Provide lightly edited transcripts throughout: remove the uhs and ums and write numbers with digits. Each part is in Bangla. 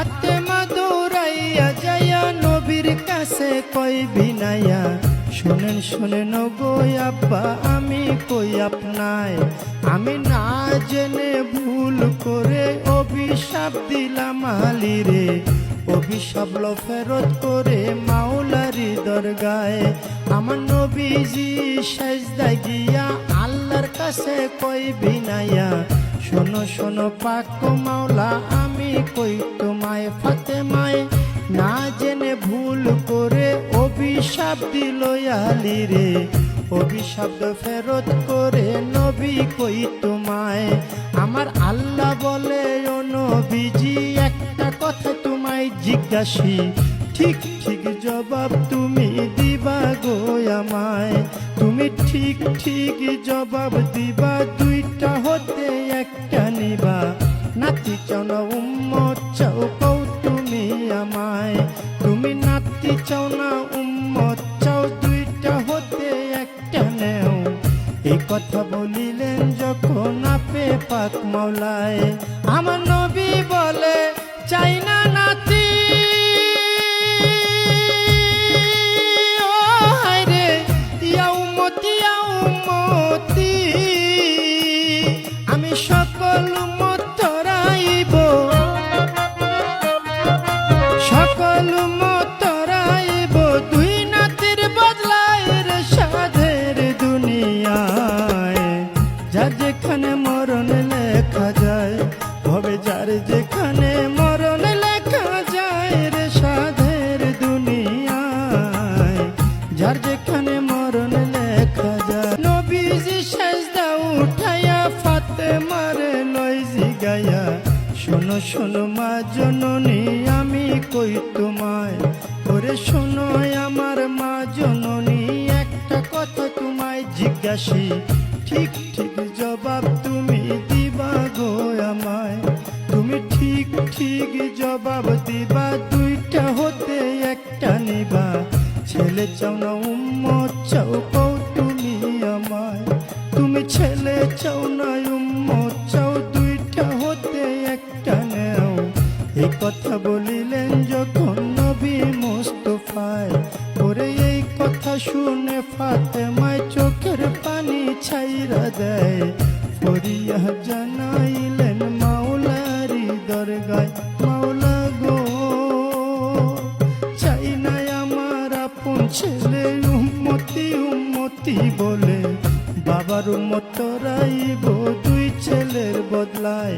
ফাতেমা দৌড়াইয়া যাইয়া নবীর কাছে কই বিনাইয়া, শোনেন শোনেন গো আব্বা আমি কই আপনায়, আমি না জেনে ভুল করে অভিশাপ দিলাম আলীরে, অভিশাপ লো ফেরত করে মাওলারি দরগায়। আমার নবীজি সেজদায় গিয়া আল্লাহর কাছে কই বিনাইয়া, শোনো শোনো পাক মাওলা আমি কই তোমায়, ফাতেমায় না জেনে ভুল করে অভিশাপ দিল আলীরে, অভিশাপ ফেরত করে নবী কই তোমায়। আমার আল্লাহ বলে ও নবীজি একটা কথা তোমায় জিজ্ঞাসি, ঠিক ঠিক জবাব তুমি দিবা গো আমায়, তুমি ঠিক ঠিক জবাব দিবা, দুইটা হতে একটা নিবা, নাতি চাও না উম্মত চাও কও তুমি আমায়, তুমি নাতি চাও না উম্মত চাও, দুইটা হতে একটা নেও। এই কথা বলিলেন যখন আপে পাক মাওলায়, আমার নবী বলে চাই না নাতি, ও হায়রে ইয়া উম্মতি ইয়া উম্মতি, আমি সকল উম্মত তরাইব, সকল উম্মত তরাইব, দুই নাতির বদলায় রে সাধের দুনিয়ায়। যার যেখানে মরণ লেখা যায় হবে, যার যেখানে মরণ লেখা যায় রে সাধের দুনিয়ায়, যার যেখানে মরণ লেখা যায়। নবীজি সেজদা উঠাইয়া ফাতেমার লই জিগাইয়া, শোনো শোনো মা জননী আমি কই তোমায়, ওরে শোনো আমার মা জননী একটা কথা তোমায় জিজ্ঞাসি, ঠিক ঠিক জবাব তুমি দিবা গো আমায়, তুমি ঠিক ঠিক জবাব দিবা, দুইটা হতে একটা নিবা, ছেলে চাও না উম্মত চাও কও তুমি আমায়, তুমি ছেলে চাও না উম্মত চাও, দুইটা হতে একটা নেও। এই কথা বলিলেন যখন নবী মুস্তাফায়, ওরে এই কথা শুনে ফাতেমায় চোখের পানি ছাইরা দেয়, ফরিয়া জানাইলেন মাওলারি দরগায়, মাওলা গো চাই না আমার আপন ছেলে উম্মতি উম্মতি বলে, বাবার উম্মত তরাইব দুই ছেলের বদলায়।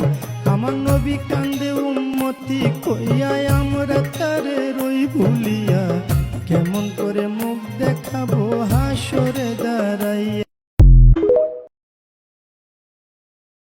আমার নবী কান্দে উম্মতি কইয়া, আমরা তারে রই ভুলিয়া, কেমন করে মুখ দেখাব